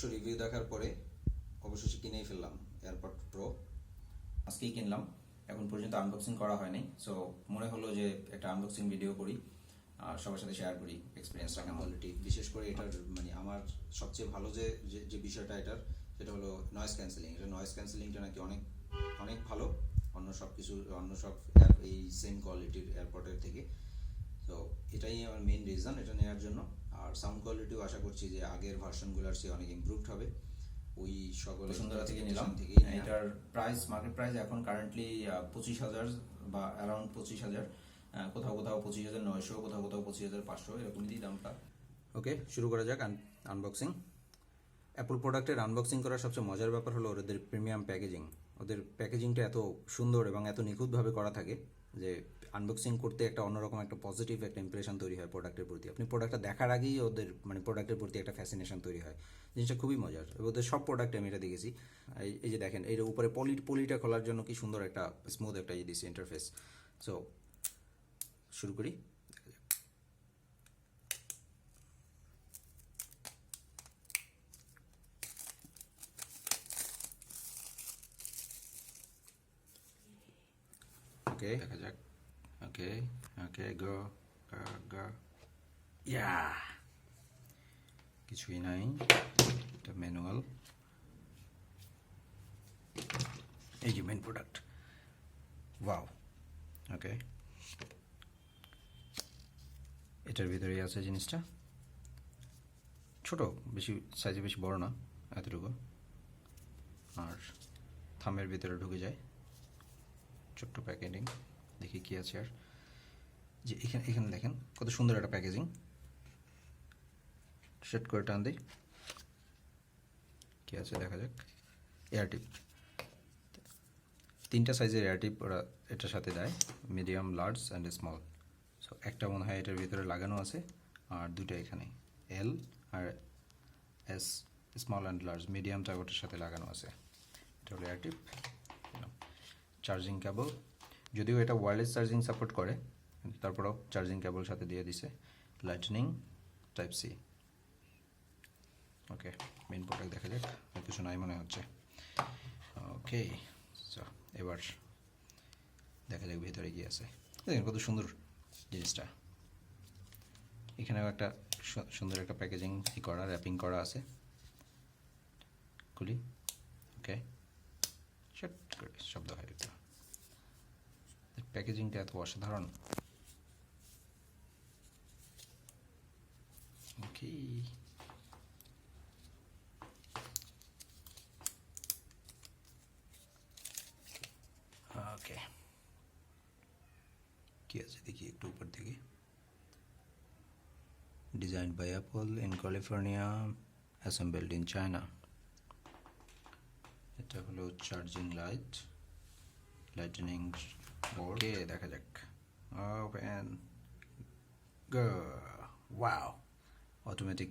নিজস্ব রিভিউ দেখার পরে অবশেষে কিনেই ফেললাম এয়ারপড প্রো। আজকেই কিনলাম, এখন পর্যন্ত আনবক্সিং করা হয়নি। সো মনে হলো যে একটা আনবক্সিং ভিডিও করি আর সবার সাথে শেয়ার করি এক্সপিরিয়েন্সটা কেমন। কোয়ালিটি বিশেষ করে এটার মানে আমার সবচেয়ে ভালো যে যে বিষয়টা এটার, সেটা হলো নয়েজ ক্যান্সেলিং। এটা নয়েজ ক্যান্সেলিংটা নাকি অনেক অনেক ভালো অন্য সব এই সেম কোয়ালিটির এয়ারপডের থেকে। তো এটাই আমার মেইন রিজন এটা নেওয়ার জন্য। আর সাউন্ড কোয়ালিটিও আশা করছি যে আগের ভার্সনগুলোর চেয়ে অনেক ইমপ্রুভড হবে। ওই সকল সুন্দরা থেকে নিলাম। এটার প্রাইস, মার্কেট প্রাইস এখন কারেন্টলি 25,000 বা অ্যারাউন্ড 25,000, কোথাও কোথাও 25,900, কোথাও কোথাও 25,500, এরকমই দামটা। ওকে, শুরু করা যাক আনবক্সিং। অ্যাপল প্রোডাক্টের আনবক্সিং করার সবচেয়ে মজার ব্যাপার হলো ওদের প্রিমিয়াম প্যাকেজিং। ওদের প্যাকেজিংটা এত সুন্দর এবং এত নিখুঁতভাবে করা থাকে যে আনবক্সিং করতে একটা অন্যরকম একটা পজিটিভ একটা ইমপ্রেশন তৈরি হয় প্রোডাক্টের প্রতি। আপনি প্রোডাক্টটা দেখার আগেই ওদের মানে প্রোডাক্টের প্রতি একটা ফ্যাসিনেশন তৈরি হয়। জিনিসটা খুবই মজার। ওদের সব প্রোডাক্টে আমি এটা দেখেছি। এই যে দেখেন, এর উপরে পলিটা খোলার জন্য কি সুন্দর একটা স্মুথ একটা দিয়েছে ইন্টারফেস। সো শুরু করি। ওকে, দেখা যাক। ওকে ওকে, গো গো। ইয়া, কিছুই নাই, এটা ম্যানুয়াল। এই যে মেন প্রোডাক্ট, ওয়াও। ওকে, এটার ভিতরেই আছে জিনিসটা। ছোট, বেশি সাইজে বেশি বড় না, এতটুকু। আর থামের ভিতরে ঢুকে যায়, ছোট্ট প্যাকেজিং। দেখি কি আছে। আর যে এখানে দেখেন কত সুন্দর একটা প্যাকেজিং। সেট করে টান দিই, কি আছে দেখা যাক। এয়ার টিপ, 3টা সাইজের এয়ার টিপ ওরা এটার সাথে দেয়, medium, large and small. So একটা মনে হয় এটার ভিতরে লাগানো আছে, আর দুটো এখানে, এল আর এস, স্মল অ্যান্ড লার্জ। মিডিয়ামটা ওটার সাথে লাগানো আছে। এটা হলো এয়ার টিপ। চার্জিং কেবল, যদিও এটা ওয়্যারলেস চার্জিং সাপোর্ট করে, তারপরেও চার্জিং কেবল সাথে দিয়ে দিছে। Lightning, type C. Okay, main product দেখা যাক। আর কিছু নাই মনে হচ্ছে। ওকে, এবার দেখা যাক ভেতরে কি আছে। দেখেন কত সুন্দর জিনিসটা। এখানেও একটা সুন্দর একটা প্যাকেজিং করা, র্যাপিং করা আছে। খুলি। ওকে, শট করে শব্দ হয় এটা। প্যাকেজিংটা এত অসাধারণ। ওকে, ওকে, কি আছে দেখি একটু উপর দিকে। Designed by Apple in California, assembled in China. এটা হলো চার্জিং লাইট, লাইটনিং বোর্ড। দেখা যাক। Open, go. Wow, automatic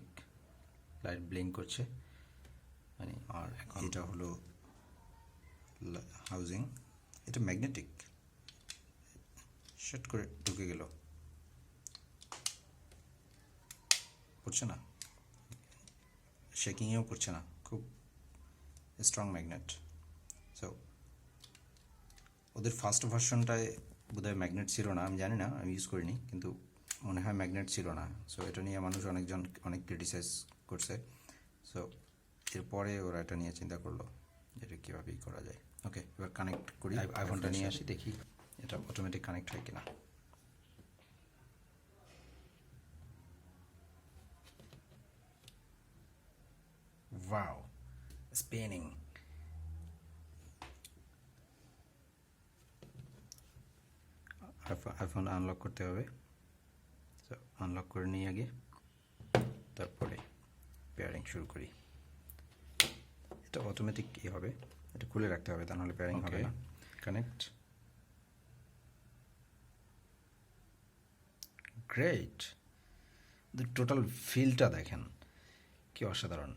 light blink করছে মানে। আর এখন এটা হলো হাউজিং, এটা ম্যাগনেটিক। সেট করে ঢুকে গেল, পড়ছে না, শেকিংয়েও করছে না, খুব স্ট্রং ম্যাগনেট। সো ওদের ফার্স্ট ভার্সনটায় বোধহয় ম্যাগনেট ছিল না, আমি জানি না, আমি ইউজ করিনি, কিন্তু মনে হয় ম্যাগনেট ছিল না। সো এটা নিয়ে মানুষ অনেক ক্রিটিসাইজ করছে। সো এরপরে ওরা এটা নিয়ে চিন্তা করলো এটা কীভাবে করা যায়। ওকে, এবার কানেক্ট করি। আইফোনটা নিয়ে আসি, দেখি এটা অটোমেটিক কানেক্ট হয় কিনা। Wow, spinning. আইফোন আনলক করতে হবে। তো আনলক করে নিই আগে, তারপরে পেয়ারিং শুরু করি। এটা অটোমেটিক কী হবে, এটা খুলে রাখতে হবে, তা নাহলে পেয়ারিং হবে না। কানেক্ট। গ্রেট, টোটাল ফিলটা দেখেন কি অসাধারণ।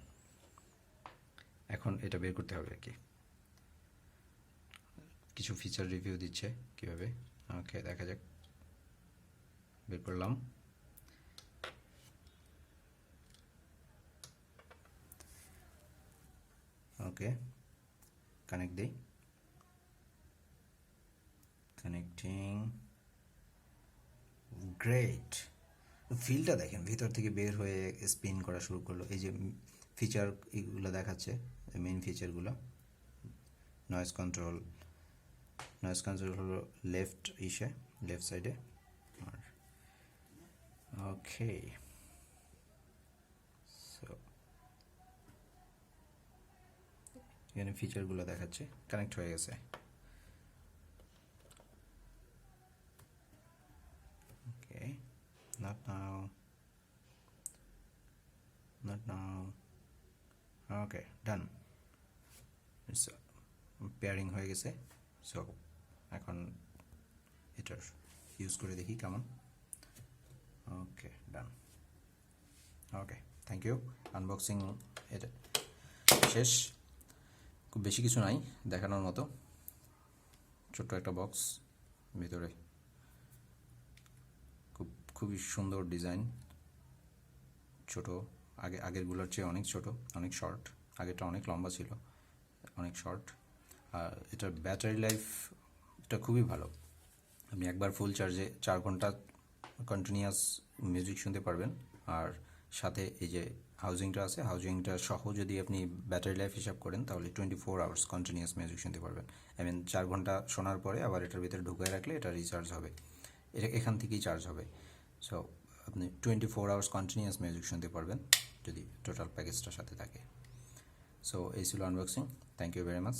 এখন এটা বের করতে হবে আর কি, কিছু ফিচার রিভিউ দিচ্ছে কীভাবে। ওকে, দেখা যাক। বের করলাম। ওকে, কানেক্ট দিই, কানেক্টিং, গ্রেট। ফিলটা দেখেন, ভিতর থেকে বের হয়ে স্পিন করা শুরু করলো। এই যে ফিচার এগুলো দেখাচ্ছে, মেইন ফিচারগুলো, নয়েজ কন্ট্রোল, নয়েজ কন্ট্রোল হলো লেফট সাইডে। আর ওকে, সো এখানে ফিচারগুলো দেখাচ্ছে, কানেক্ট হয়ে গেছে। ওকে, not now, okay, done. Pairing হয়ে গেছে। সো এখন এটার ইউজ করে দেখি কেমন। ওকে, ডান। ওকে, থ্যাংক ইউ। আনবক্সিং এটা শেষ। খুব বেশি কিছু নাই দেখানোর মতো, ছোট্ট একটা বক্স, ভিতরে খুবই সুন্দর ডিজাইন, ছোট, আগেরগুলোর চেয়ে অনেক ছোট, অনেক শর্ট। আগেরটা অনেক লম্বা ছিল, অনেক শর্ট। আর এটার ব্যাটারি লাইফ এটা খুবই ভালো। আপনি একবার ফুল চার্জে 4 ঘন্টা কন্টিনিউয়াস মিউজিক শুনতে পারবেন। আর সাথে এই যে হাউজিংটা আছে, হাউজিংটা সহ যদি আপনি ব্যাটারি লাইফ হিসাব করেন তাহলে 24 আওয়ার্স কন্টিনিউয়াস মিউজিক শুনতে পারবেন। 4 ঘন্টা শোনার পরে আবার এটার ভিতরে ঢুকিয়ে রাখলে এটা রিচার্জ হবে, এটা এখান থেকেই চার্জ হবে। সো আপনি 24 আওয়ার্স কন্টিনিউয়াস মিউজিক শুনতে পারবেন যদি টোটাল প্যাকেজটার সাথে থাকে। সো এই ছিল unboxing. Thank you very much.